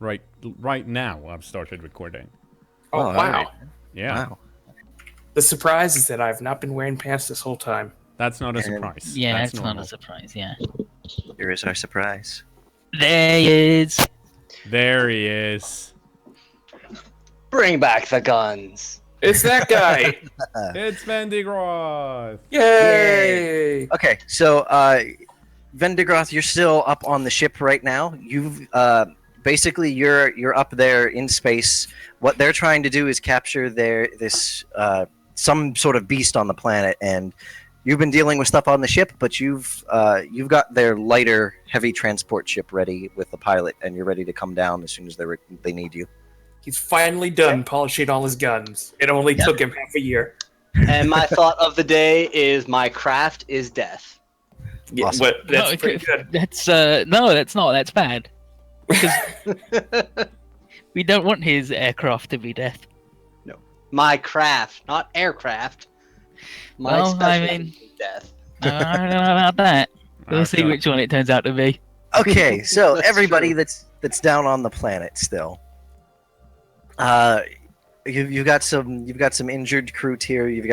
Right now, I've started recording. Oh, wow. Yeah. Wow. The surprise is that I've not been wearing pants this whole time. That's not a surprise. Yeah, That's it's normal. not a surprise, yeah. Here is our surprise. There he is. There he is. Bring back the guns. It's that guy. It's Vendigroth. Yay! Okay, so Vendigroth, you're still up on the ship right now. You've basically you're up there in space. What they're trying to do is capture this some sort of beast on the planet, and you've been dealing with stuff on the ship, but you've got their lighter, heavy transport ship ready with the pilot, and you're ready to come down as soon as they need you. He's finally done polishing all his guns. It only took him half a year. And my thought of the day is my craft is death. Yeah, Awesome. but that's No, pretty good. That's no, that's not. That's bad. Because we don't want his aircraft to be death. My craft, not aircraft. My Well, special I mean- is death. I don't know about that. We'll see Okay. which one it turns out to be. Okay, so That's everybody true. that's down on the planet still. You've got some injured crew here. You've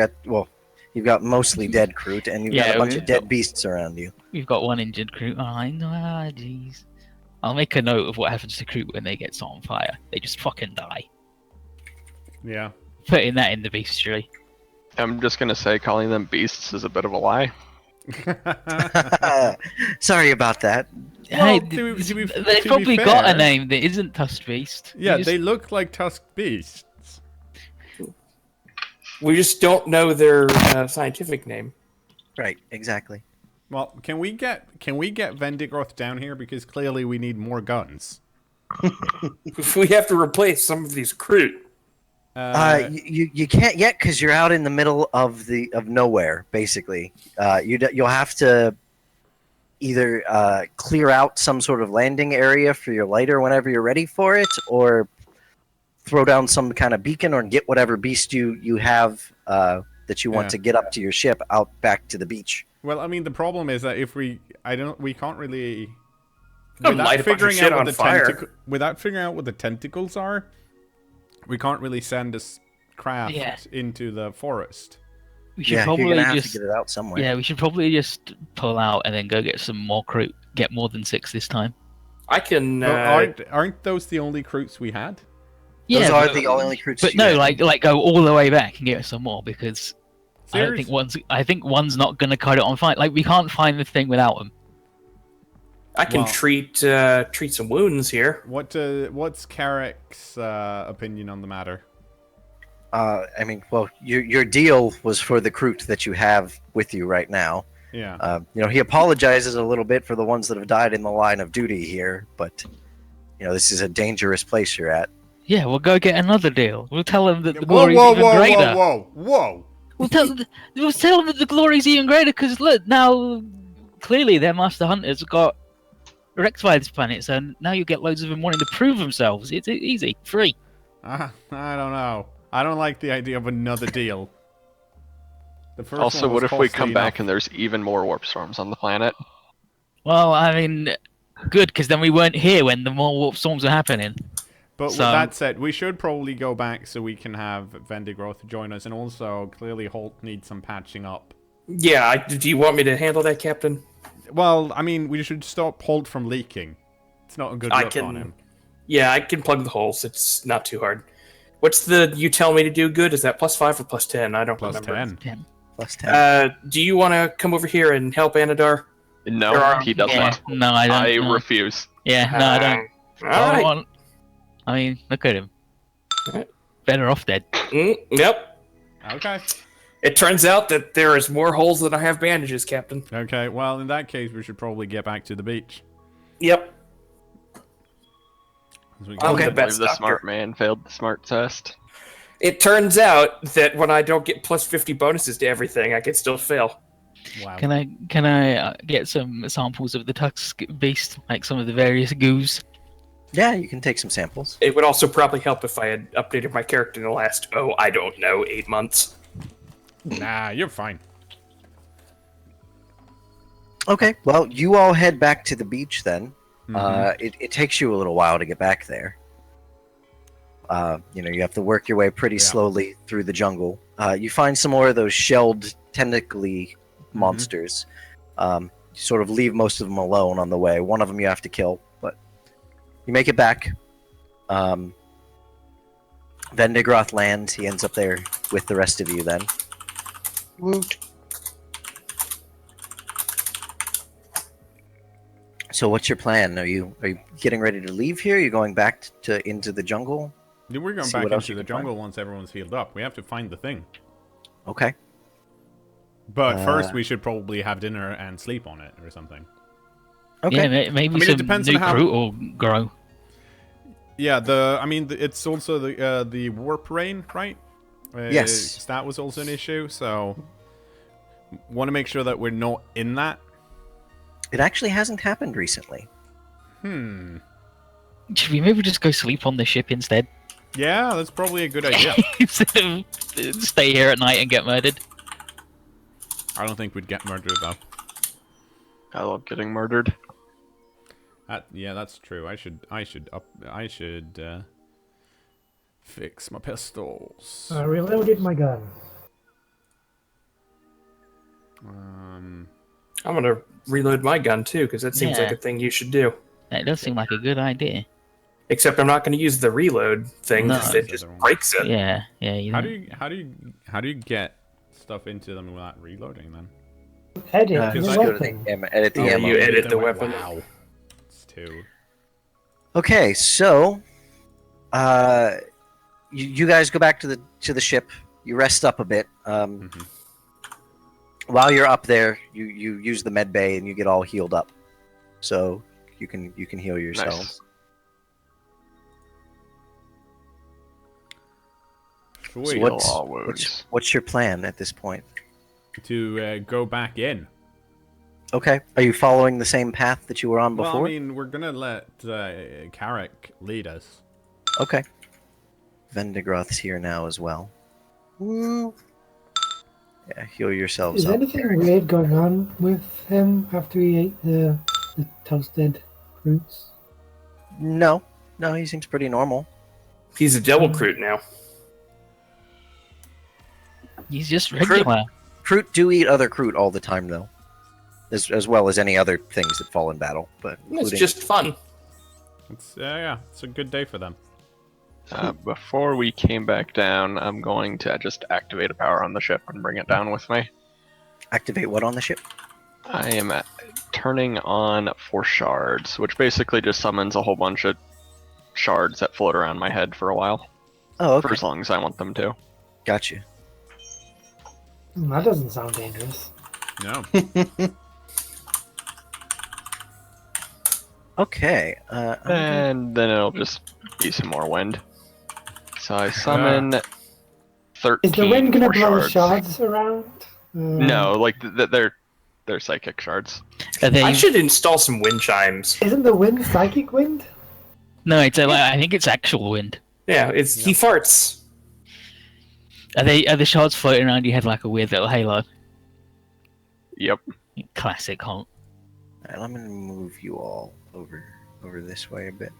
got mostly dead crew, and you've got Yeah, a bunch we- of dead beasts around you. We've got one injured crew. Oh, I know. Ah, jeez. I'll make a note of what happens to crew when they get set on fire. They just fucking die. Yeah. Putting that in the bestiary. I'm just gonna say calling them beasts is a bit of a lie. Sorry about that. Hey, Well, to be they've probably got a fair- name that isn't Tusk Beast. Yeah, You they just- look like tusked beasts. We just don't know their scientific name. Right, exactly. Well, can we get Vendigroth down here, because clearly we need more guns. We have to replace some of these crew. You can't yet because you're out in the middle of nowhere. Basically, you'll have to either clear out some sort of landing area for your lighter whenever you're ready for it, or throw down some kind of beacon, or get whatever beast you have that you want Yeah. to get up to your ship out back to the beach. Well, I mean, the problem is that if we can't really Don't light a bunch of shit on fire. without figuring out what the tentacles are, we can't really send this craft Yeah. into the forest. We should Yeah, you're probably gonna have just to get it out somewhere. we should probably just pull out and then go get some more crew. Get more than 6 this time. I can. Well, aren't those the only recruits we had? Those Yeah, are but, the only crews. but you no, have. like go all the way back and get some more because I don't think Seriously? one's not gonna cut it on fire. Like we can't find the thing without them. I can Well- treat some wounds here. What's Carrick's opinion on the matter? I mean, well, your deal was for the crew that you have with you right now. Yeah. He apologizes a little bit for the ones that have died in the line of duty here, but this is a dangerous place you're at. Yeah, we'll go get another deal. We'll tell them that the Whoa, glory's whoa, even whoa, greater. whoa, whoa, whoa! We'll tell them that the glory's even greater because look, now clearly their master hunters got rectified this planet, so now you get loads of them wanting to prove themselves. It's easy, free. I don't know. I don't like the idea of another deal. The first Also, one what was if we costly come back enough. and there's even more warp storms on the planet? Well, I mean, good because then we weren't here when the more warp storms were happening. But with So- that said, we should probably go back so we can have Vendigroth join us, and also clearly Holt needs some patching up. Yeah. Do you want me to handle that, Captain? Well, I mean, we should stop Holt from leaking. It's not a good I look on him. Yeah, I can plug the holes. It's not too hard. What's the you tell me to do good? Is that +5 or +10? I don't Plus remember. 10. Plus 10. Do you want to come over here and help Anadar? No, There are- he doesn't. Yeah, no, I don't. I no. refuse. Yeah, no, I don't. All I right. want- I mean, look at him. Alright. Better off dead. Yep. Okay. It turns out that there is more holes than I have bandages, Captain. Okay, well, in that case, we should probably get back to the beach. Yep. 'Cause we I'm can- the I believe best the doctor. smart man failed the smart test. It turns out that when I don't get +50 bonuses to everything, I can still fail. Wow. Can I get some samples of the Tusk Beast, like some of the various goos? Yeah, you can take some samples. It would also probably help if I had updated my character in the last, I don't know, 8 months. Nah, you're fine. Okay, well, you all head back to the beach then. Mhm. It takes you a little while to get back there. You have to work your way pretty Yeah. slowly through the jungle. You find some more of those shelled tentacly monsters. You sort of leave most of them alone on the way. One of them you have to kill, but you make it back. Vendigroth lands. He ends up there with the rest of you then. Woot. So what's your plan? Are you getting ready to leave here? Are you going back into the jungle? Yeah, we're going See back what else into you the can find. jungle once everyone's healed up. We have to find the thing. Okay. But first, we should probably have dinner and sleep on it or something. Okay. Yeah, maybe I mean, it some depends new on how- fruit will grow. Yeah, it's also the warp rain, right? Yes. That was also an issue, so want to make sure that we're not in that. It actually hasn't happened recently. Should we maybe just go sleep on the ship instead? Yeah, that's probably a good idea. Instead of stay here at night and get murdered. I don't think we'd get murdered though. I love getting murdered. Yeah, that's true. I should fix my pistols. I reloaded my gun. I'm gonna reload my gun too, because that seems Yeah. like a thing you should do. That does seem like a good idea. Except I'm not gonna use the reload thing No. because it just breaks it. Yeah. You How know. do you get stuff into them without reloading then? Edit You the just go to weapon. edit the Oh, ammo. you edit the Wow. weapon. It's two. Okay, so you guys go back to the ship. You rest up a bit. While you're up there, you use the med bay and you get all healed up, so you can heal yourselves. Sweet. So Heal all wounds. what's your plan at this point? To go back in. Okay, are you following the same path that you were on before? Well, I mean, we're gonna let Carrick lead us. Okay. Vendigroth's here now as well. Woo. Yeah, heal yourselves Is up. anything weird going on with him after he ate the toasted fruits? No, he seems pretty normal. He's a devil recruit now. He's just regular. Kroot do eat other Kroot all the time, though, as well as any other things that fall in battle. But It's including- just fun. It's it's a good day for them. Before we came back down, I'm going to just activate a power on the ship and bring it down with me. activate what on the ship? I am turning on Force Shards, which basically just summons a whole bunch of shards that float around my head for a while. Oh, okay. For as long as I want them to. Gotcha. That doesn't sound dangerous. No. Okay. And then it'll just be some more wind. So I summon 13 Is the wind gonna Force blow shards. shards around? No, like they're psychic shards. Are they... I should install some wind chimes. Isn't the wind psychic wind? No, it's I think it's actual wind. Yeah, he farts. Are the shards floating around your head like a weird little halo? Yep. Classic Holt. Alright, I'm gonna move you all over this way a bit.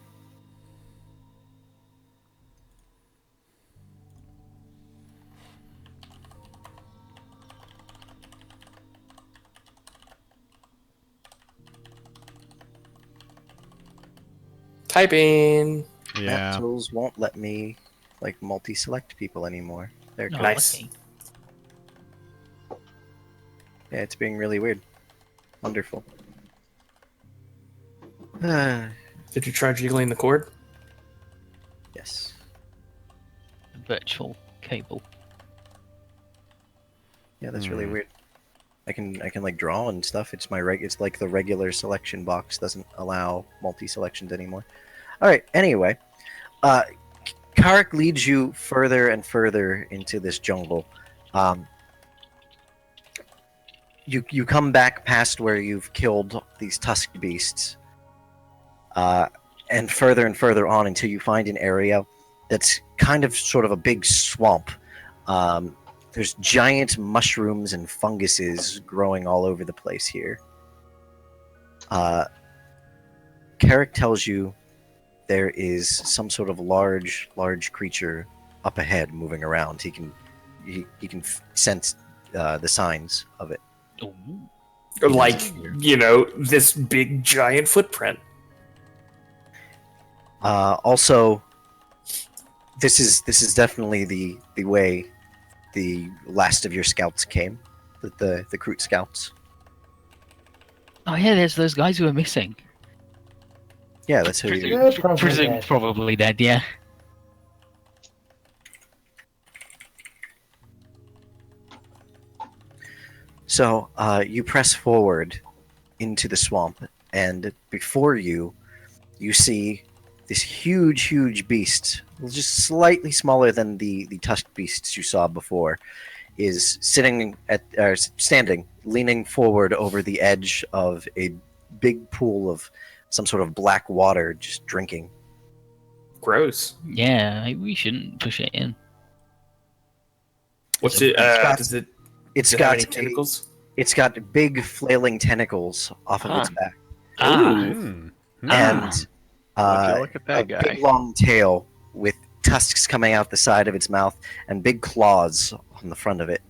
Typing. Yeah. Maptools won't let me like multi-select people anymore. They're No, Nice. okay. Yeah, it's being really weird. Wonderful. Yes. Did you try jiggling the cord? Virtual cable. Yeah, that's really weird. I can like draw and stuff. It's it's like the regular selection box doesn't allow multi-selections anymore. All right. Anyway, Karik leads you further and further into this jungle. You come back past where you've killed these tusked beasts, and further on until you find an area that's kind of sort of a big swamp. There's giant mushrooms and funguses growing all over the place here. Carrick tells you there is some sort of large creature up ahead moving around. He can sense the signs of it. Ooh. Like, this big giant footprint. Also, this is definitely the way the last of your scouts came, the Kroot scouts. Oh yeah, there's those guys who are missing. Yeah, that's who you. They're probably Presumed dead. probably dead, yeah. So you press forward into the swamp, and before you see this huge beast, just slightly smaller than the tusked beasts you saw before, is standing, leaning forward over the edge of a big pool of some sort of black water, just drinking. Gross. Yeah, maybe we shouldn't push it in. What's it? Does it It's have got any tentacles? It's got big flailing tentacles off of its back, Hmm. and Would you look at that a guy? big long tail with tusks coming out the side of its mouth and big claws on the front of it.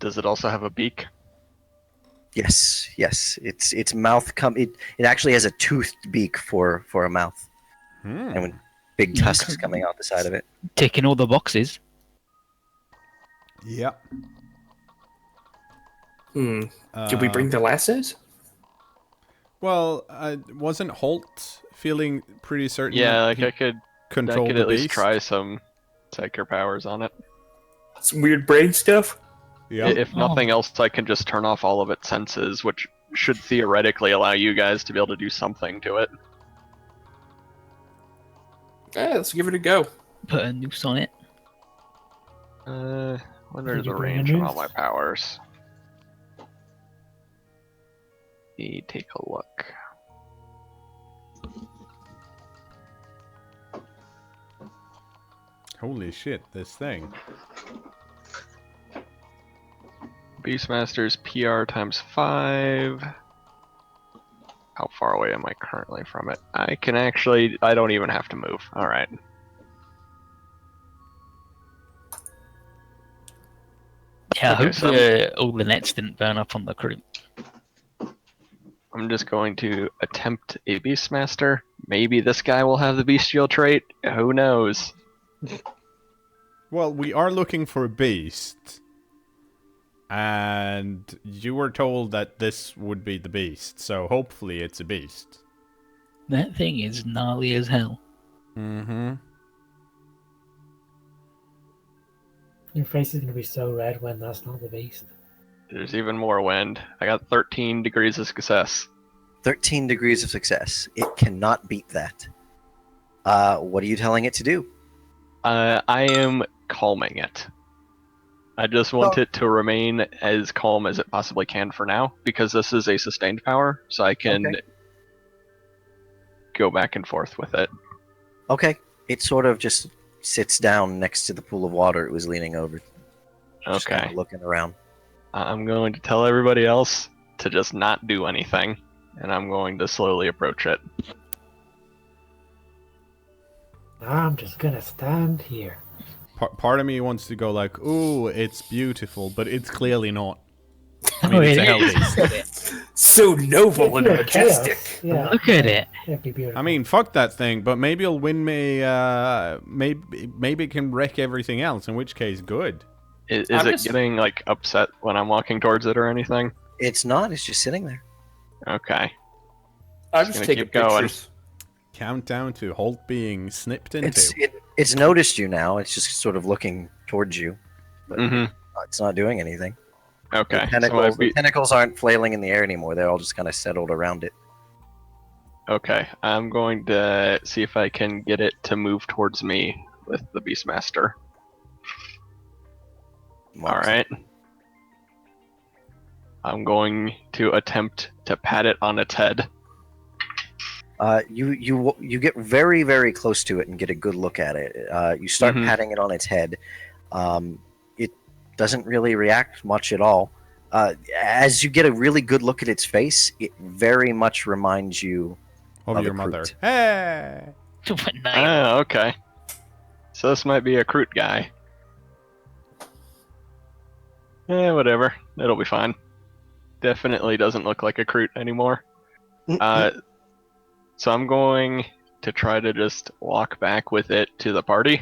Does it also have a beak? Yes. Its mouth it actually has a toothed beak for a mouth, Hmm. and with big Yeah, tusks okay. coming out the side of it. Ticking all the boxes. Yep. Did we bring the lassos? Well, wasn't Holt feeling pretty certain? Yeah, that like he I could control the at least beast? try some psyker powers on it. Some weird brain stuff? Yeah. If nothing else, I can just turn off all of its senses, which should theoretically allow you guys to be able to do something to it. Yeah, let's give it a go. Put a noose on it. What Did are you the bring a range on all noose? my powers? Let me take a look. Holy shit, this thing. Beastmaster's PR times 5. How far away am I currently from it? I don't even have to move. Alright. Yeah, Okay, I hope all the nets didn't burn up on the crew. I'm just going to attempt a Beastmaster. Maybe this guy will have the bestial trait. Who knows? Well, we are looking for a beast. And you were told that this would be the beast, so hopefully it's a beast. That thing is gnarly as hell. Mm-hmm. Your face is going to be so red when that's not the beast. There's even more wind. I got 13 degrees of success. 13 degrees of success. It cannot beat that. What are you telling it to do? I am calming it. I just want it to remain as calm as it possibly can for now, because this is a sustained power, so I can go back and forth with it. Okay. It sort of just sits down next to the pool of water it was leaning over. Just Okay. kind of looking around. I'm going to tell everybody else to just not do anything, and I'm going to slowly approach it. I'm just going to stand here. Part of me wants to go like, ooh, it's beautiful, but it's clearly not. I Oh, mean, it's it a hell is. beast. So noble and Pure chaos. majestic. Yeah, Look at it. it'd be beautiful. I mean, fuck that thing, but maybe it'll win me, maybe it can wreck everything else, in which case, good. Is I'm it just- getting, like, upset when I'm walking towards it or anything? It's not. It's just sitting there. Okay. I'm Just just gonna taking keep going. pictures. Countdown to Holt being snipped into. It's noticed you now. It's just sort of looking towards you. But Mm-hmm. it's not doing anything. Okay. The tentacles aren't flailing in the air anymore. They're all just kind of settled around it. Okay, I'm going to see if I can get it to move towards me with the Beastmaster. Alright. I'm going to attempt to pat it on its head. You get very, very close to it and get a good look at it. You start Mhm. patting it on its head. It doesn't really react much at all. As you get a really good look at its face, it very much reminds you Of your a mother. Kroot. Hey! Nice. Oh, okay. So this might be a Kroot guy. Whatever. It'll be fine. Definitely doesn't look like a Kroot anymore. So I'm going to try to just walk back with it to the party.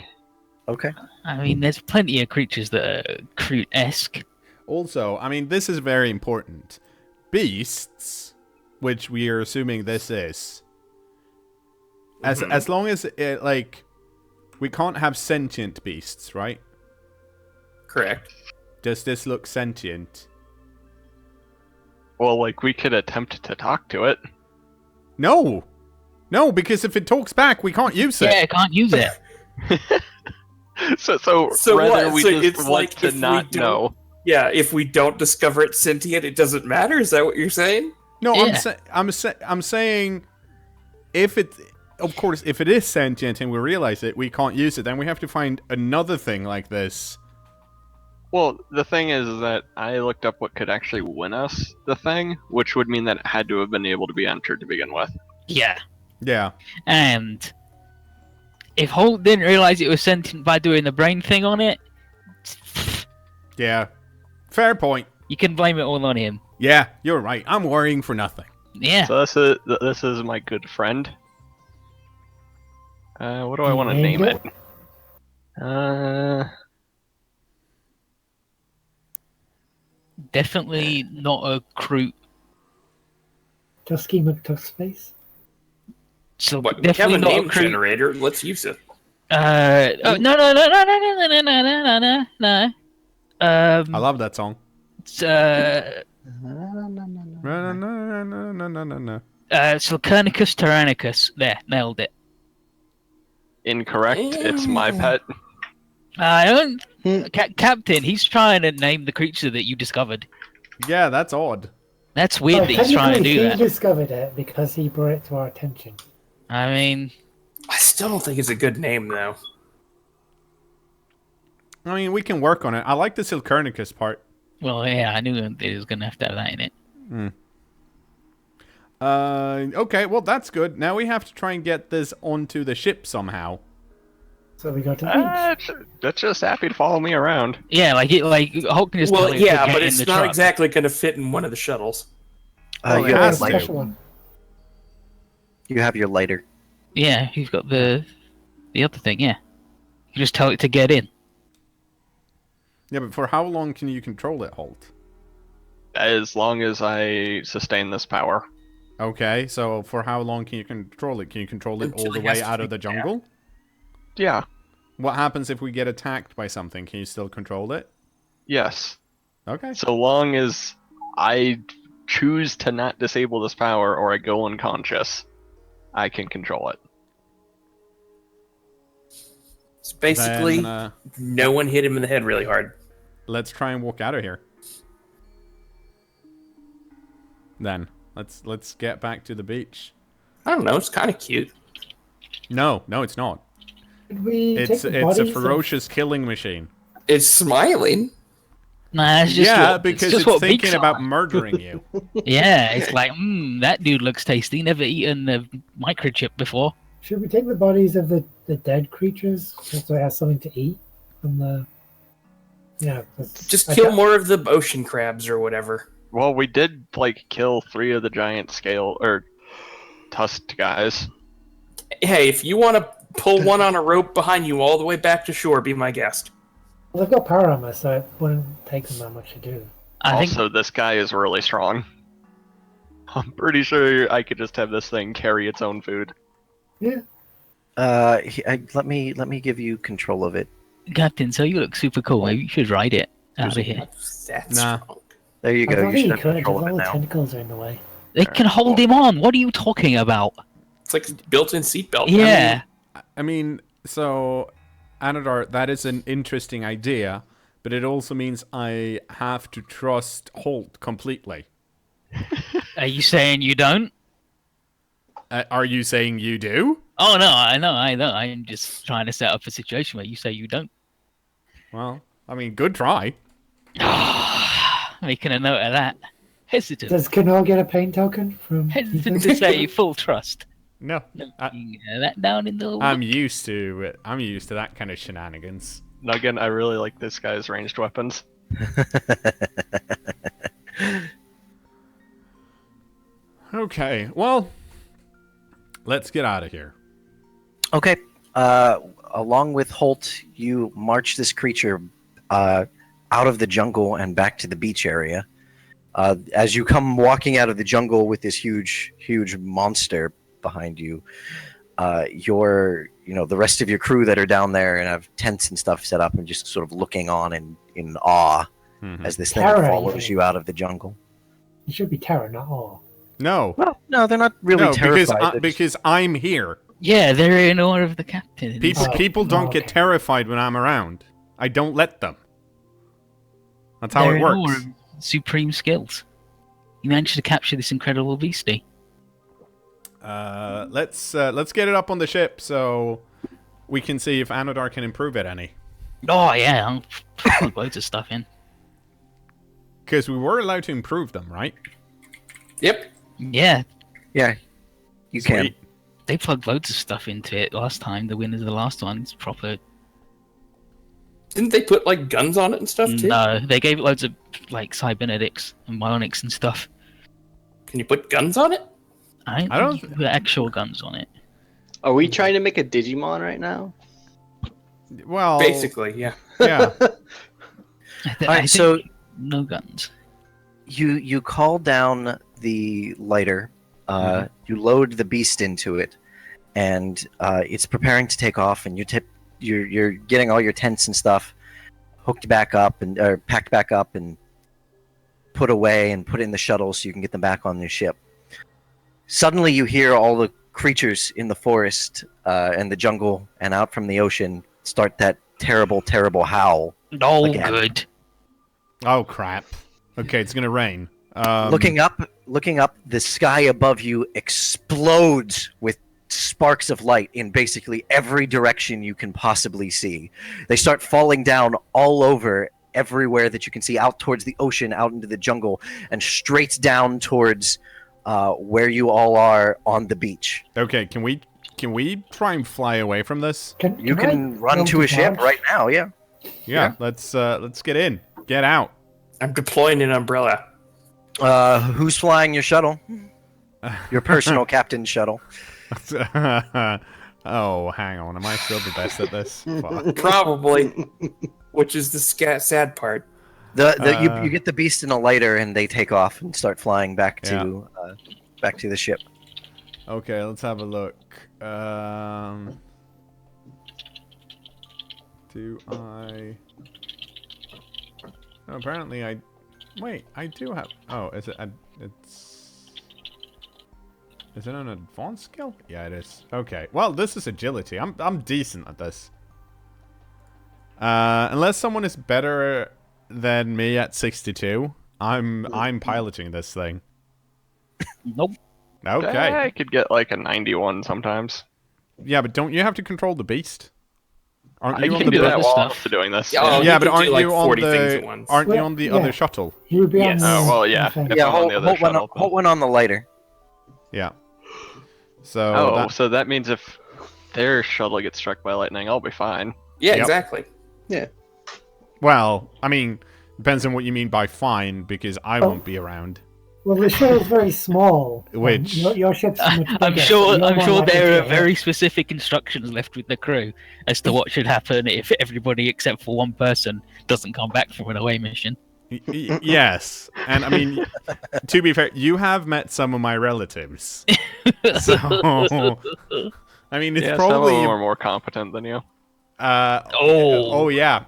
Okay. I mean, there's plenty of creatures that are Kroot-esque. Also, I mean, this is very important. Beasts, which we are assuming this is, as long as it, like, we can't have sentient beasts, right? Correct. Does this look sentient? Well, like, we could attempt to talk to it. No! No, because if it talks back, we can't use it. Yeah, I can't use it. So what? whether we So just it's want like to if we not don't- know. Yeah, if we don't discover it's sentient, it doesn't matter. Is that what you're saying? No, Yeah. I'm saying, if it, of course, if it is sentient and we realize it, we can't use it. Then we have to find another thing like this. Well, the thing is that I looked up what could actually win us the thing, which would mean that it had to have been able to be entered to begin with. Yeah. Yeah. And if Holt didn't realize it was sentient by doing the brain thing on it, Yeah. Fair point. you can blame it all on him. Yeah, you're right. I'm worrying for nothing. Yeah. So this is my good friend. What do I want to Named name it? it? Definitely not a Kroot. Dusky McDuckspace. So What, we have a definitely not a name Kroot. generator. Let's use it. No. I love that song. It's, No. Silcernicus tyrannicus. There, nailed it. Incorrect. It's my pet. I don't. Captain, he's trying to name the creature that you discovered. Yeah, that's odd. That's weird that he's trying to technically, do he that. discovered it because he brought it to our attention. I mean, I still don't think it's a good name, though. I mean, we can work on it. I like the Silcernicus part. well, yeah, I knew it was going to have to have that in it. Okay, well, that's good. Now we have to try and get this onto the ship somehow. So we go to the beach. That's just happy to follow me around. Yeah, like Hulk can just tell Well, it to yeah, get but in it's the not truck. exactly going to fit in one of the shuttles. Oh, you, it have has your to. lighter. Special one. You have your lighter. Yeah, he's got the other thing. Yeah, you just tell it to get in. Yeah, but for how long can you control it, Holt? As long as I sustain this power. Okay, so for how long can you control it? Can you control it Until all the it has way to out of be the jungle? Yeah. What happens if we get attacked by something? Can you still control it? Yes. Okay. So long as I choose to not disable this power or I go unconscious, I can control it. It's basically Then, no one hit him in the head really hard. let's try and walk out of here. Then let's get back to the beach. I don't know. It's kind of cute. No, it's not. Could we It's take the a bodies ferocious killing machine. It's smiling. Nah, it's just Yeah, what, because just it's what thinking beaks about are. murdering you. Yeah, it's like, that dude looks tasty. Never eaten the microchip before. Should we take the bodies of the dead creatures just so it has something to eat? From the Just kill more of the ocean crabs or whatever. Well, we did kill 3 of the giant scale or tusked guys. Hey, if you want to pull one on a rope behind you all the way back to shore, be my guest. Well, they've got power armor, so it wouldn't take them that much to do. I think Also, this guy is really strong. I'm pretty sure I could just have this thing carry its own food. Yeah. Let me give you control of it. Captain, so you look super cool. Maybe you should ride it out of here. That's Nah. strong. There you I go. don't You think should you have could, control because of all it the now. tentacles are in the way. They can hold him on. What are you talking about? It's like a built-in seatbelt. Yeah. I mean, so Anadar, that is an interesting idea, but it also means I have to trust Holt completely. Are you saying you don't? Are you saying you do? Oh no, I know. I'm just trying to set up a situation where you say you don't. Well, I mean, good try. Making a note of that. Hesitant. Does cKnoor get a pain token from? Hesitant to say full trust. No. Yeah, that down in the. I'm used to it. I'm used to that kind of shenanigans. Now again, I really like this guy's ranged weapons. Okay, well, let's get out of here. Okay. Along with Holt, you march this creature out of the jungle and back to the beach area. As you come walking out of the jungle with this huge monster behind you, the rest of your crew that are down there and have tents and stuff set up and just sort of looking on in awe as this thing Terror, follows you out of the jungle. It should be terror, not awe. No. Well, no, they're not really terrified. Because I'm here. Yeah, they're in awe of the captain. People don't get okay. terrified when I'm around. I don't let them. That's how They're it in awe works. of supreme skills. You managed to capture this incredible beastie. Let's get it up on the ship so we can see if Anodar can improve it any. Oh yeah, I'll plug loads of stuff in. Because we were allowed to improve them, right? Yep. Yeah, Yeah, you can. Sweet. they plugged loads of stuff into it last time. The winners of the last one, it's proper. Didn't they put like guns on it and stuff too? No, they gave it loads of like cybernetics and bionics and stuff. Can you put guns on it? I don't think there were actual guns on it. Are we trying to make a Digimon right now? Well, Basically, yeah. yeah. Alright, I so- think no guns. You call down the lighter, you load the beast into it, and it's preparing to take off. And you're getting all your tents and stuff hooked back up and packed back up and put away and put in the shuttle so you can get them back on your ship. Suddenly, you hear all the creatures in the forest and the jungle and out from the ocean start that terrible, terrible howl. Oh, Again. good. Oh crap. Okay, it's gonna rain. Looking up, the sky above you explodes with sparks of light in basically every direction you can possibly see. They start falling down all over, everywhere that you can see, out towards the ocean, out into the jungle, and straight down towards where you all are on the beach. Okay, can we try and fly away from this? You I can run build to a a ship barge? right now, yeah. Yeah, let's get in. Get out. I'm deploying an umbrella. Who's flying your shuttle? Your personal captain's shuttle. Oh, hang on. Am I still the best at this? Fuck. Probably. Which is the sad part. You get the beast in a lighter, and they take off and start flying back Yeah. to the ship. Okay, let's have a look. Do I... Oh, apparently I... Wait, I do have... Oh, is it... It's... Is it an advanced skill? Yeah, it is. Okay. Well, this is agility. I'm decent at this. Unless someone is better than me at 62, I'm piloting this thing. Nope. Okay. I could get like a 91 sometimes. Yeah, but don't you have to control the beast? Aren't I you on can the do boat? that other while stuff. I'm also doing this. Yeah, oh, Yeah, you but can aren't do, like, you on 40 things the at once. aren't you Well, on the yeah. other shuttle? He would be Yes. on the, Oh, well, yeah. thing. If Yeah, I'm on the other shuttle, Holt went on the lighter. Yeah. So Oh, that- so that means if their shuttle gets struck by lightning, I'll be fine. Yeah, Yep. exactly. well, I mean, depends on what you mean by fine, because I won't be around. Well, the shuttle's very small. Which- Your ship's much bigger. I'm so sure. you're I'm more sure likely there to are get hit. very specific instructions left with the crew as to what should happen if everybody except for one person doesn't come back from an away mission. Yes, and I mean, to be fair, you have met some of my relatives, so I mean, it's Yeah, probably some of them are more competent than you. oh yeah,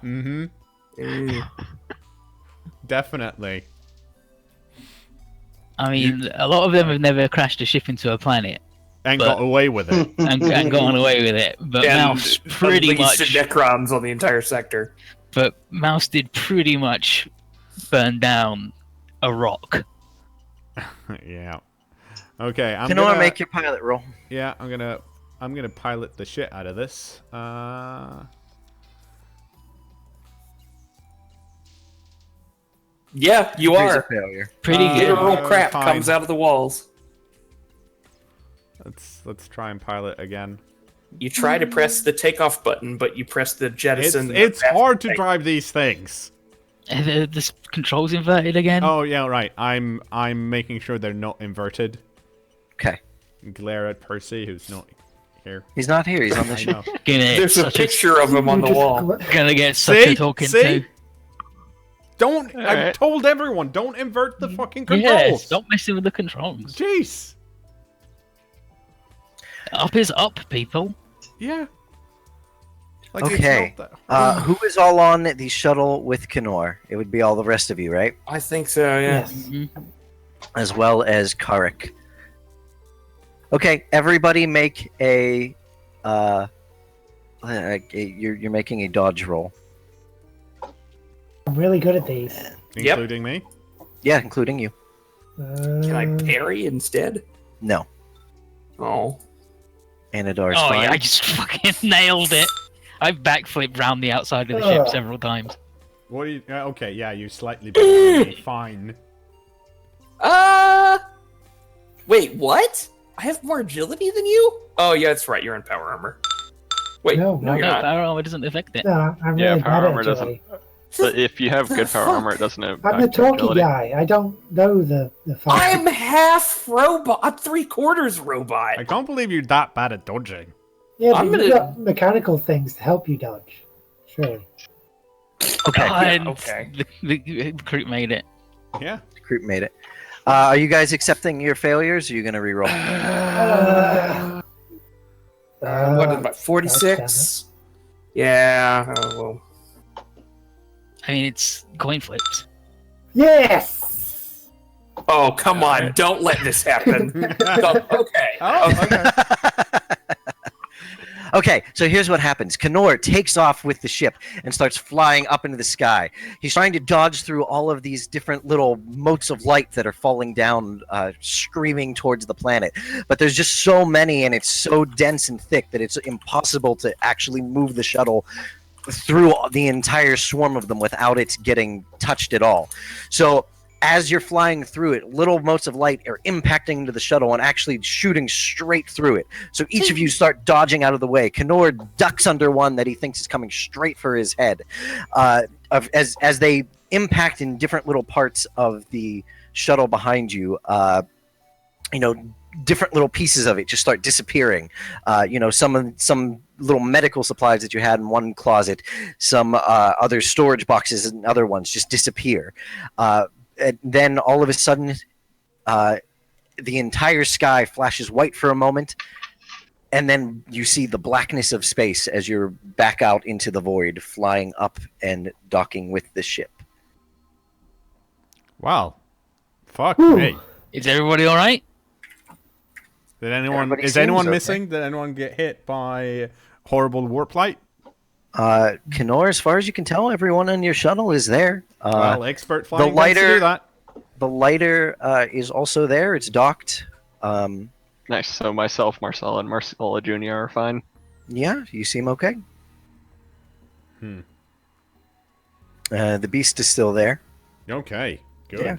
definitely. I mean, a lot of them have never crashed a ship into a planet And But- got away with it. and gone away with it. But Mouse pretty unleashed much. Necrons on the entire sector. But Mouse did pretty much burn down a rock. Yeah. Okay, I'm Can gonna I make your pilot roll? Yeah, I'm gonna pilot the shit out of this. Yeah, you Here's a are. failure. Pretty good. Literal crap fine. comes out of the walls. Let's try and pilot again. You try to press the takeoff button, but you press the jettison. It's hard to drive these things. The controls inverted again. Oh yeah, right. I'm making sure they're not inverted. Okay. Glare at Percy, who's not here. He's not here. He's on the I ship. know. There's a picture of him on the wall. Gonna get such a talking See? to. Don't. I've Alright. told everyone. Don't invert the fucking controls. Yes, stop messing with the controls. Jeez. Up is up, people. Yeah. Like, Okay. It's not that... Who is all on the shuttle with cKnoor? It would be all the rest of you, right? I think so, yeah. Yes. Mhm. As well as Karik. Okay, everybody make a. You're making a dodge roll. I'm really good at these. Including me. Yeah, including you. Can I parry instead? No. Oh. Anadar's Oh fine. yeah, I just fucking nailed it. I've backflipped round the outside of the ship Ugh. several times. What do you? Okay, yeah, you slightly better than me. Fine. Wait, what? I have more agility than you? Oh, yeah, that's right. You're in power armor. Wait, No, no, no, you're No, not. power armor doesn't affect it. No, I'm Yeah, really power bad armor at doesn't- agility. But if you have The good power fuck? armor, it doesn't impact I'm the talky agility. guy. I don't know the fight. I'm half robot. I'm 3/4 robot. I can't believe you're that bad at dodging. Yeah, I'm but you've gonna- got mechanical things to help you dodge. Surely. Okay, And okay. the recruit made it. Yeah. Group made it. Are you guys accepting your failures? Or are you going to reroll? What about 46? Yeah. Oh, well. I mean, it's coin flips. Yes! Oh, come on. Don't let this happen. Okay. Oh, okay. Okay, so here's what happens. cKnoor takes off with the ship and starts flying up into the sky. He's trying to dodge through all of these different little motes of light that are falling down, screaming towards the planet. But there's just so many, and it's so dense and thick that it's impossible to actually move the shuttle through the entire swarm of them without it getting touched at all. So as you're flying through it, little motes of light are impacting into the shuttle and actually shooting straight through it. So each of you start dodging out of the way. cKnoor ducks under one that he thinks is coming straight for his head. As they impact in different little parts of the shuttle behind you, different little pieces of it just start disappearing. Some little medical supplies that you had in one closet, some other storage boxes and other ones just disappear. And then all of a sudden, the entire sky flashes white for a moment, and then you see the blackness of space as you're back out into the void, flying up and docking with the ship. Wow. Fuck Whew. me. Is everybody all right? Did anyone? Everybody Is seems anyone okay. missing? Did anyone get hit by horrible warp light? cKnoor, as far as you can tell, everyone on your shuttle is there. Well, expert flying tends to lighter- do that. The lighter is also there. It's docked. Nice. So myself, Marcella, and Marcella Jr. are fine. Yeah, you seem okay. Hmm. The beast is still there. Okay. Good. Yeah.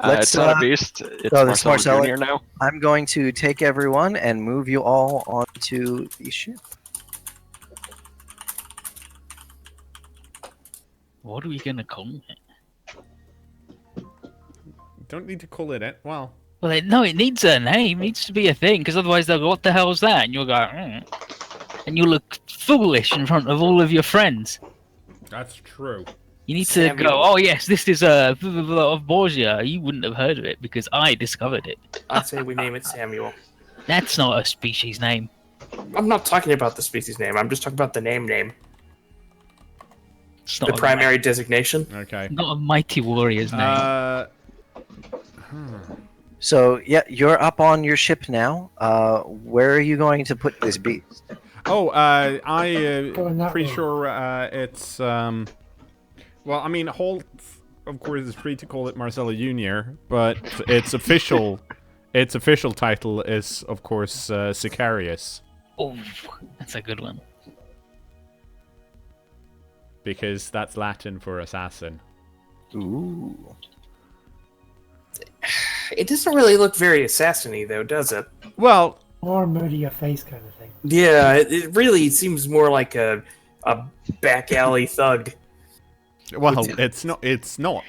It's not a beast. It's that's Marcella Marcella. Jr. now. I'm going to take everyone and move you all onto the ship. What are we gonna call it? Don't need to call it. Well, Well, it needs a name. It needs to be a thing, because otherwise they'll go, "What the hell's that?" And you'll go, and you'll look foolish in front of all of your friends. that's true. You need to Samuel. go, "Oh yes, this is a blah, blah, blah of Borgia." You wouldn't have heard of it because I discovered it. I'd say we name it Samuel. That's not a species name. I'm not talking about the species name. I'm just talking about the name. It's The not primary designation. Okay. not a mighty warrior's name. So, yeah, you're up on your ship now. Where are you going to put this beast? Oh, I Going that pretty way. sure it's well, I mean, Holt, of course, is free to call it Marcella Junior, but its official title is, of course, Sicarius, Oh, that's a good one. because that's Latin for assassin. Ooh. It doesn't really look very assassiny, though, does it? Well, Or murder your face kind of thing. Yeah, it really seems more like a back alley thug. Well, it's not. It's not.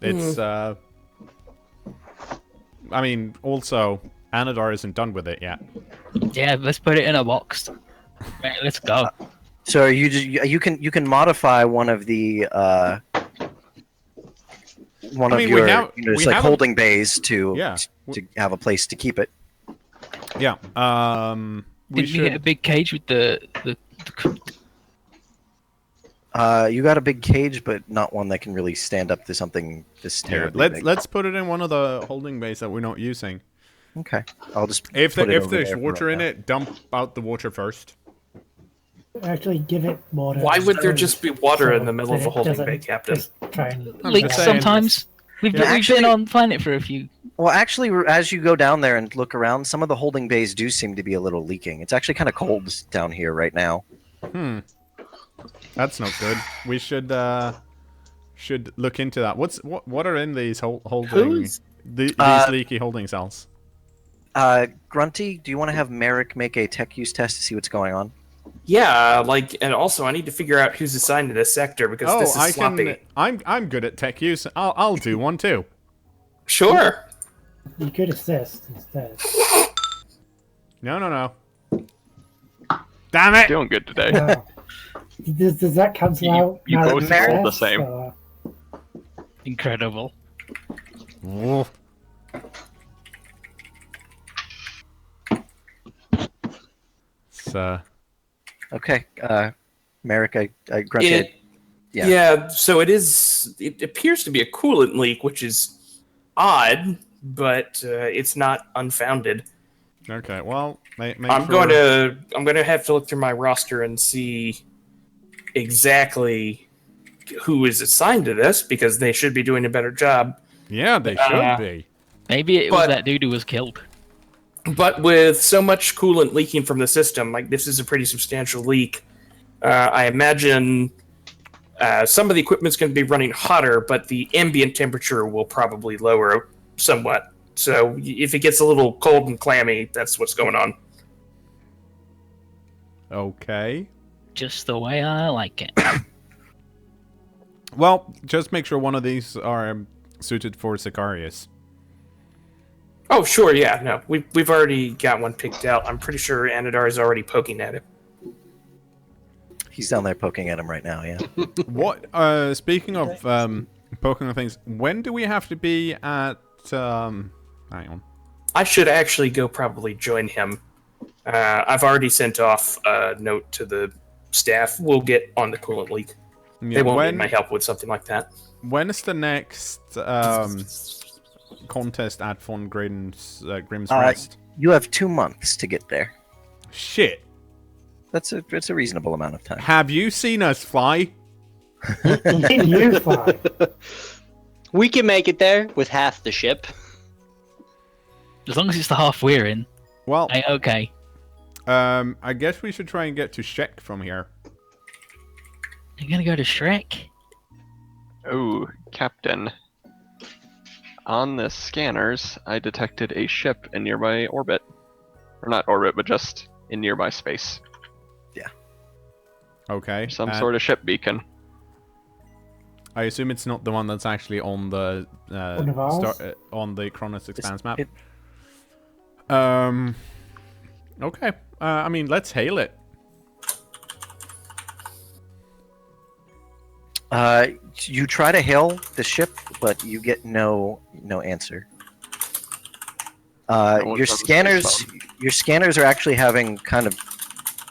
It's I mean, also, Anadar isn't done with it yet. Yeah, let's put it in a box. Right, let's go. So you can modify one of the We have holding bays to Yeah. to have a place to keep it. Yeah. We Did we get a big cage with the You got a big cage, but not one that can really stand up to something this terribly big. Let's put it in one of the holding bays that we're not using. Okay, I'll just If put it over there's there for water right in now. it, dump out the water first. Actually, give it water. Why would there just be water in so the middle of that a it holding doesn't bay, Captain? just try and leaks saying- sometimes? We've Actually- been on planet for a few. Well, actually, as you go down there and look around, some of the holding bays do seem to be a little leaking. It's actually kind of cold down here right now. That's not good. We should look into that. What are in these holding these leaky holding cells? Grunty, do you want to have Merrick make a tech use test to see what's going on? Yeah, and also I need to figure out who's assigned to this sector because this is sloppy. I'm good at tech use. I'll do one too. Sure. you could assist instead. No. Damn it! Doing good today. Does that cancel out? you Merrick's both rolled the success, same. or- Incredible. Woof. Okay, Merrick, Grunty. Yeah, so it appears to be a coolant leak, which is odd, but it's not unfounded. Okay, well, I'm going to have to look through my roster and see exactly who is assigned to this because they should be doing a better job. Yeah, they should be. Maybe it was But- that dude who was killed. But with so much coolant leaking from the system, like this is a pretty substantial leak. I imagine some of the equipment's going to be running hotter, but the ambient temperature will probably lower somewhat. So if it gets a little cold and clammy, that's what's going on. Okay. Just the way I like it. Well, just make sure one of these are suited for Sicarius. Oh, sure, yeah, no. We've already got one picked out. I'm pretty sure Anadar is already poking at it. He's down there poking at him right now, yeah. What? Speaking of poking at things, when do we have to be at? Hang on. I should actually go probably join him. I've already sent off a note to the staff. We'll get on the coolant leak. Yeah, They won't need my help with something like that. when is the next contest at Von Grim's Rest? You have 2 months to get there. Shit. It's a reasonable amount of time. Have you seen us fly? You fly. We can make it there with half the ship. As long as it's the half we're in. Well, Okay. I guess we should try and get to Shek from here. You're gonna go to Shrek? Oh, Captain. On the scanners, I detected a ship in nearby orbit. Or not orbit, but just in nearby space. Okay. Some sort of ship beacon. I assume it's not the one that's actually on the One of ours? on the Cronus Expanse map. it- Okay. I mean, let's hail it. You try to hail the ship, but you get no answer. one's Your on the scanners, space your scanners are actually having kind of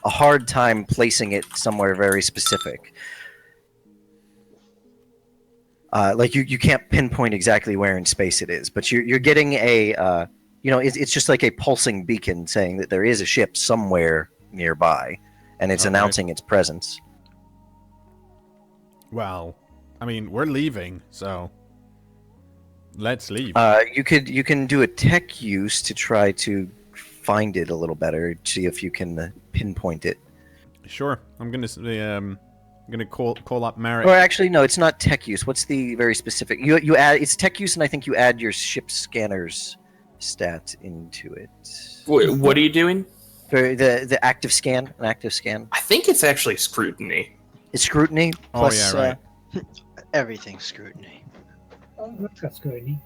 a hard time placing it somewhere very specific. Like you can't pinpoint exactly where in space it is, but you're getting a it's just like a pulsing beacon saying that there is a ship somewhere nearby, and it's Okay. announcing its presence. Well, I mean, we're leaving, so let's leave. You can do a tech use to try to find it a little better, see if you can pinpoint it. Sure. I'm gonna call up Merrick. Or actually, no, it's not tech use. What's the very specific? You add it's tech use, and I think you add your ship scanner's stat into it. What are you doing? For the active scan, an active scan. I think it's actually scrutiny. It's scrutiny Oh, plus. yeah, right. Everything's scrutiny. I've got scrutiny.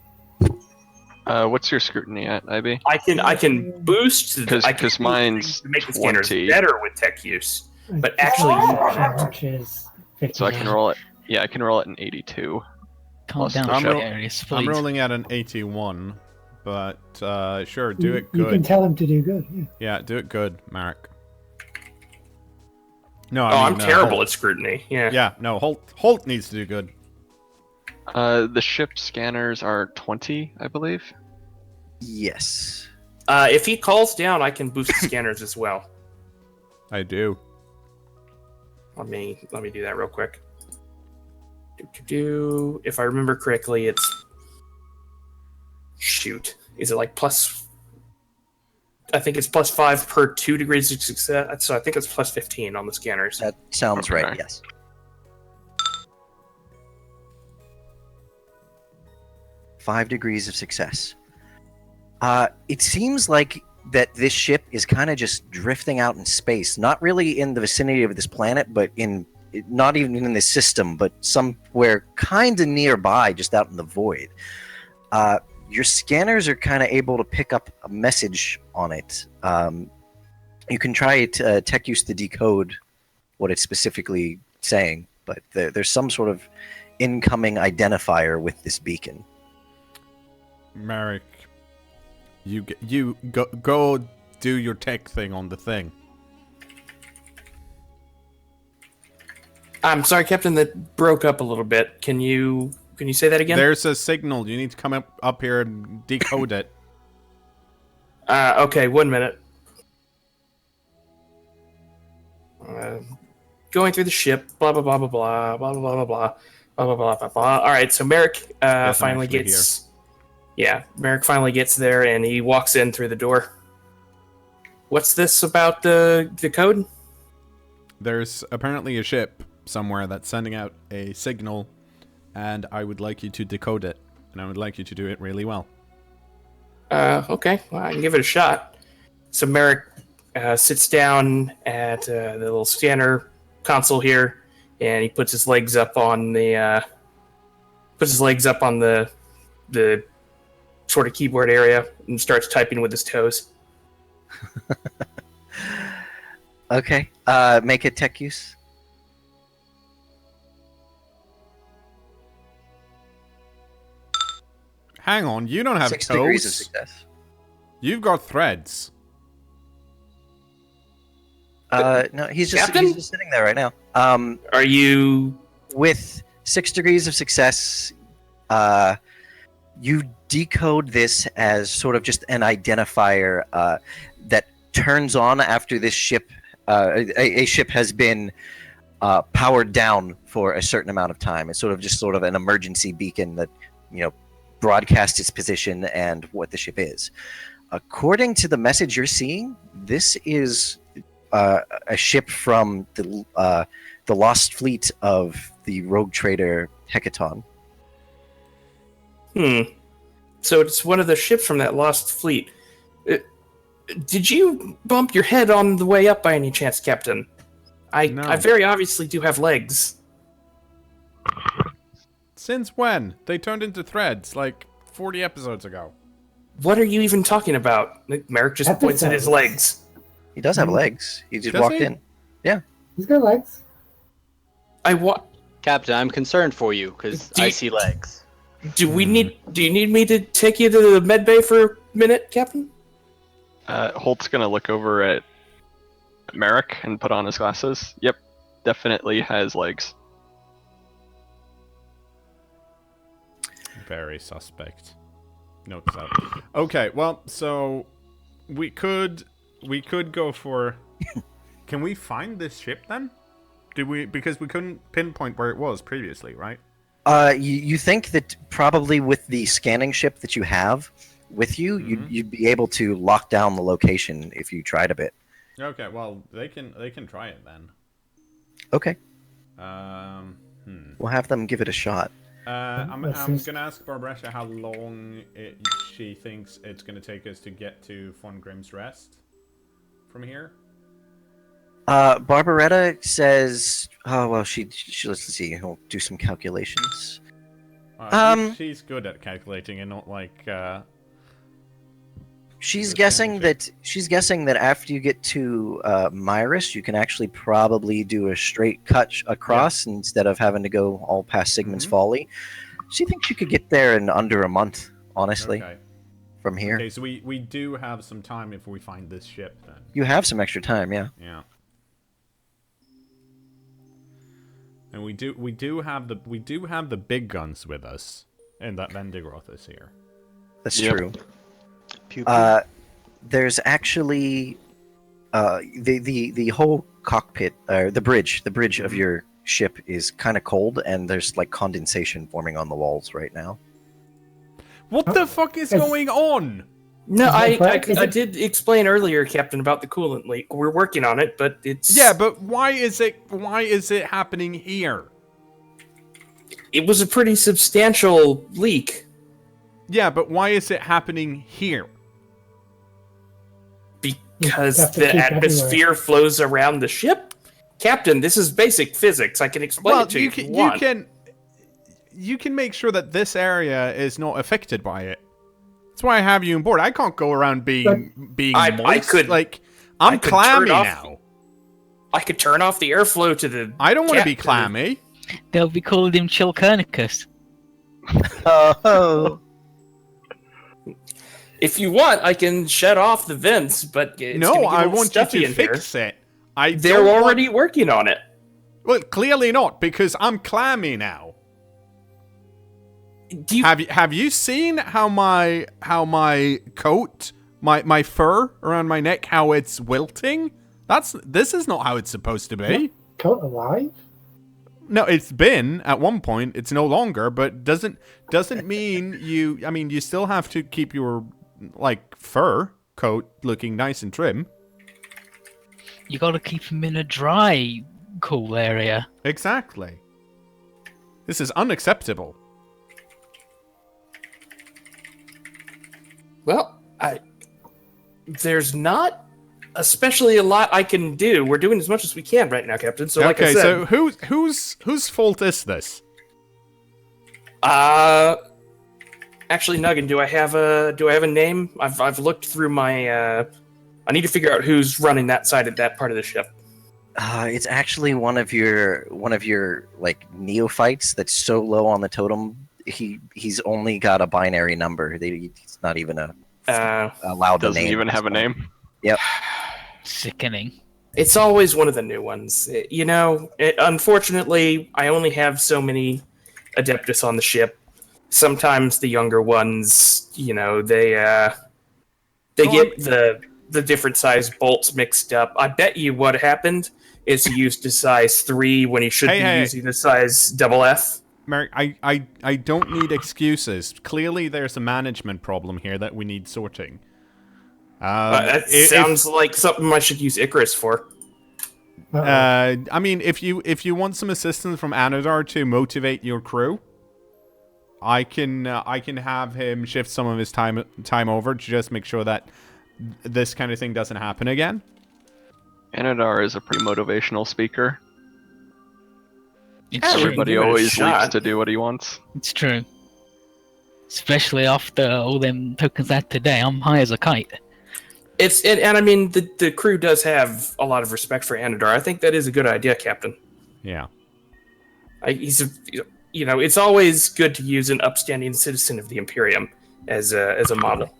What's your scrutiny at, IB? I can boost. I can Because mine's to make the scanners 20. better with tech use. But actually, which is 59. So I can roll it. Yeah, I can roll it in 82. Calm Plus down, the I'm ship. ro- Aries, I'm please. rolling at an 81, but sure, do it You can good. tell him to do good. Yeah. Yeah, do it good, Mark. No, I'm terrible at scrutiny. Yeah. Yeah, no, Holt needs to do good. The ship scanners are 20, I believe. Yes. If he calls down, I can boost the scanners as well. I do. Let me do that real quick. If I remember correctly, it's Is it like plus? I think it's plus 5 per 2 degrees of success. So I think it's plus 15 on the scanners. That sounds Okay. right. Yes. Five degrees of success. It seems like that this ship is kind of just drifting out in space, not really in the vicinity of this planet, but not even in this system, but somewhere kind of nearby, just out in the void. Your scanners are kind of able to pick up a message on it. You can try tech use to decode what it's specifically saying, but there's some sort of incoming identifier with this beacon. Marek, you go do your tech thing on the thing. I'm sorry, Captain. That broke up a little bit. Can you say that again? There's a signal. You need to come up here and decode it. Okay, 1 minute. Going through the ship. Blah blah blah blah blah blah blah blah blah blah blah blah blah blah. All right, so Merrick Yes, I'm finally actually gets. Yeah, Merrick finally gets there and he walks in through the door. What's this about the code? There's apparently a ship somewhere that's sending out a signal, and I would like you to decode it, and I would like you to do it really well. Okay, well, I can give it a shot. So Merrick sits down at the little scanner console here, and he puts his legs up on the sort of keyboard area and starts typing with his toes. Okay. Make it tech use. Hang on, you don't have 6 toes. degrees of success. You've got threads. No, he's just sitting there right now. Are you? With 6 degrees of success, you decode this as sort of just an identifier that turns on after this ship, a ship has been powered down for a certain amount of time. It's sort of an emergency beacon that, broadcasts its position and what the ship is. According to the message you're seeing, this is a ship from the lost fleet of the rogue trader Hecaton. So it's one of the ships from that lost fleet. Did you bump your head on the way up by any chance, Captain? No. I very obviously do have legs. Since when? They turned into threads like 40 episodes ago. What are you even talking about? Merrick just points at his legs. He does have legs. He just Does walked he? in. Yeah. He's got legs. Captain, I'm concerned for you because I see legs. Do you need me to take you to the med bay for a minute, Captain? Holt's gonna look over at Merrick and put on his glasses. Yep, definitely has legs. Very suspect. Note that. Okay, well, so we could go for. Can we find this ship then? Because we couldn't pinpoint where it was previously, right? You think that probably with the scanning ship that you have with you, you'd be able to lock down the location if you tried a bit. Okay, well, they can try it then. Okay. Hmm. We'll have them give it a shot. I'm That's going just- to ask Barbaresha how long she thinks it's going to take us to get to Von Grimm's Rest from here. Barbaretta says, oh, well, she let's see, he'll do some calculations. She's good at calculating and not like... She's the guessing sandwich. that after you get to Myris, you can actually probably do a straight cut across instead of having to go all past Sigmund's Mhm. Folly. She thinks you could get there in under a month, honestly, Okay. from here. Okay, so we do have some time if we find this ship then. You have some extra time, yeah. Yeah. And we do have the big guns with us, and that Vendigroth is here. That's Yep. true. Pew, pew. There's actually the whole cockpit, the bridge of your ship is kind of cold, and there's like condensation forming on the walls right now. What the fuck is It's- going on? No, Is it- I did explain earlier, Captain, about the coolant leak. We're working on it, but it's... Yeah, but why is it happening here? It was a pretty substantial leak. Yeah, but why is it happening here? Because have to the keep atmosphere flows around the ship? Captain, this is basic physics. I can explain it to you if you want. You can make sure that this area is not affected by it. That's why I have you on board. I can't go around being I moist. could- like I I'm could clammy turn off- now. I could turn off the airflow to the... I don't want to be Captain. clammy. They'll be calling him Chilconicus. Oh, If you want, I can shut off the vents, but it's No, gonna get a I little want you stuffy to in here. fix it. I They're don't want- already working on it. Well, clearly not, because I'm clammy now. Do you... Have you seen how my coat, my fur around my neck, how it's wilting? This is not how it's supposed to be. Coat alive? No, it's been at one point. It's no longer, but doesn't mean you. I mean, you still have to keep your like fur coat looking nice and trim. You gotta keep him in a dry, cool area. Exactly. This is unacceptable. Well, there's not especially a lot I can do. We're doing as much as we can right now, Captain. So, like I Okay, said, so whose fault is this? actually, Nuggin, do I have a name? I've looked through my. I need to figure out who's running that side of that part of the ship. it's actually one of your like neophytes that's so low on the totem. He's only got a binary number. He's not even allowed the Doesn't name. even have a name. Yep. Sickening. It's always one of the new ones. Unfortunately, I only have so many Adeptus on the ship. Sometimes the younger ones, they get the different size bolts mixed up. I bet you what happened is he used a size 3 when he should be using the size double F. Merrick, I don't need excuses. Clearly, there's a management problem here that we need sorting. That sounds like something I should use Icarus for. I mean, if you want some assistance from Anodar to motivate your crew, I can have him shift some of his time over to just make sure that this kind of thing doesn't happen again. Anadar is a pretty motivational speaker. It's Yeah, true. Everybody give it a always shot. leaps to do what he wants. It's true. Especially after all them tokens I had today, I'm high as a kite. And I mean, the crew does have a lot of respect for Anadar. I think that is a good idea, Captain. Yeah. It's always good to use an upstanding citizen of the Imperium as a model.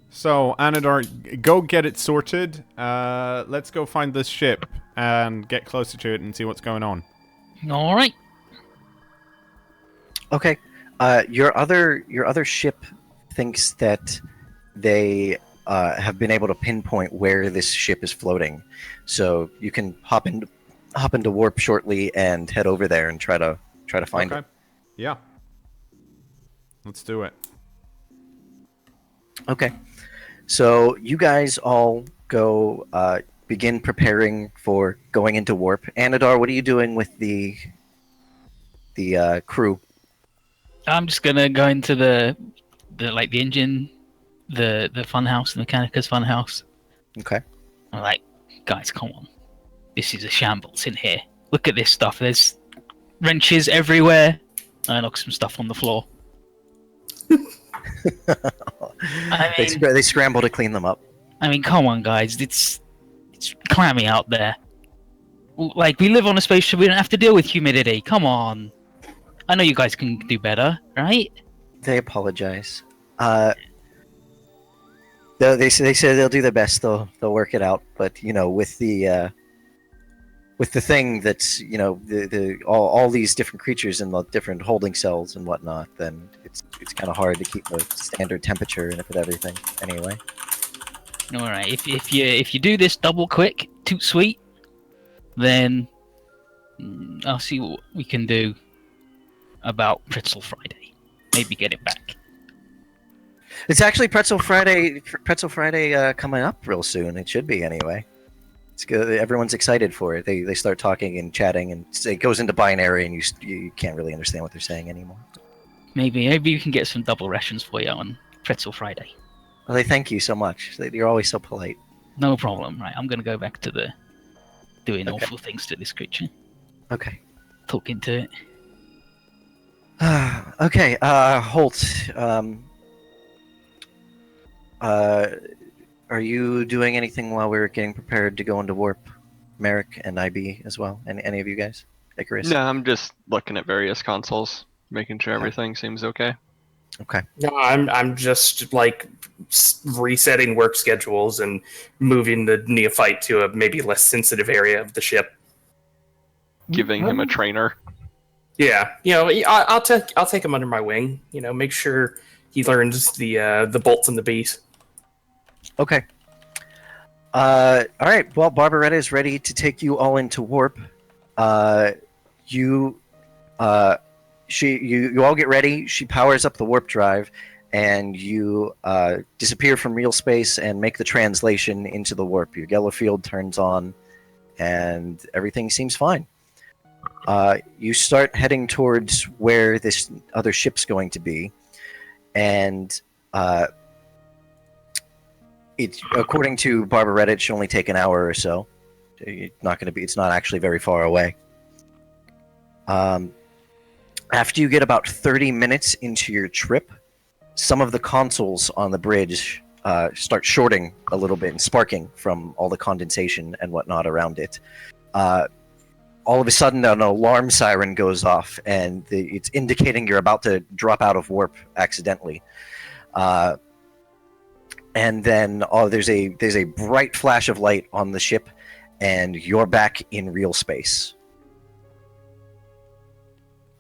So, Anadar, go get it sorted. Let's go find this ship and get closer to it and see what's going on. All right. Okay. Your other ship thinks that they have been able to pinpoint where this ship is floating, so you can hop into warp shortly and head over there and try to find it. Yeah. Let's do it. Okay. So you guys all go begin preparing for going into warp. Anadar, what are you doing with the crew? I'm just gonna go into the engine, the fun house, the Mechanicus fun house. Okay. I'm like, guys, come on. This is a shambles in here. Look at this stuff. There's wrenches everywhere. I knock some stuff on the floor. They scramble to clean them up. I mean, come on, guys. It's clammy out there. Like, we live on a spaceship. We don't have to deal with humidity. Come on. I know you guys can do better, right? They apologize. They say they'll do their best. They'll work it out. But with the thing that's all these different creatures in the different holding cells and whatnot, then it's kind of hard to keep a standard temperature and everything. Anyway. All right. If you do this double quick, toot sweet, then I'll see what we can do about Pretzel Friday. Maybe get it back. It's actually Pretzel Friday coming up real soon. It should be anyway. It's good. Everyone's excited for it. They start talking and chatting, and it goes into binary, and you can't really understand what they're saying anymore. Maybe you can get some double rations for you on Pretzel Friday. Well, they thank you so much. You're always so polite. No problem. Right, I'm gonna go back to doing awful things to this creature. Okay. Talking to it. Okay. Holt. Are you doing anything while we're getting prepared to go into warp? Merrick and IB as well, and any of you guys? Icarus? No, I'm just looking at various consoles, making sure everything seems okay. Okay. No, I'm just like resetting work schedules and moving the neophyte to a maybe less sensitive area of the ship. Giving him a trainer. Yeah, I'll take him under my wing. Make sure he learns the bolts and the bees. Okay. All right. Well, Barbaretta is ready to take you all into warp. You all get ready. She powers up the warp drive, and you disappear from real space and make the translation into the warp. Your yellow field turns on, and everything seems fine. You start heading towards where this other ship's going to be, and it's according to Barbaretta, it should only take an hour or so. It's not actually very far away. After you get about 30 minutes into your trip, some of the consoles on the bridge start shorting a little bit and sparking from all the condensation and whatnot around it. All of a sudden, an alarm siren goes off, and it's indicating you're about to drop out of warp accidentally. And then there's a bright flash of light on the ship, and you're back in real space.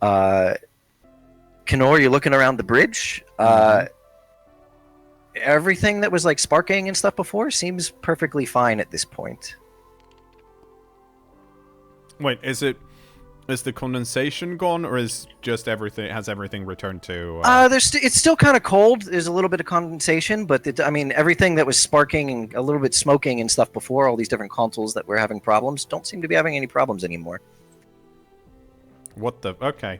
cKnoor, you're looking around the bridge. Everything that was like sparking and stuff before seems perfectly fine at this point. Wait, is the condensation gone, or is just everything returned to? It's still kind of cold. There's a little bit of condensation, but everything that was sparking and a little bit smoking and stuff before, all these different consoles that were having problems, don't seem to be having any problems anymore. What the? Okay.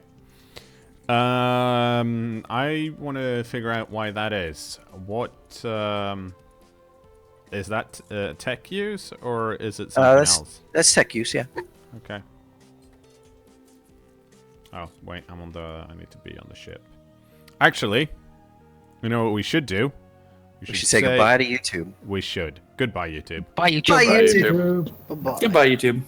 I want to figure out why that is. What is that tech use, or is it something else? That's tech use, yeah. Okay. Oh, wait, I need to be on the ship. Actually, you know what we should do? We should say goodbye to YouTube. We should. Goodbye, YouTube. Bye, YouTube. Bye, YouTube. Bye-bye. Goodbye, YouTube.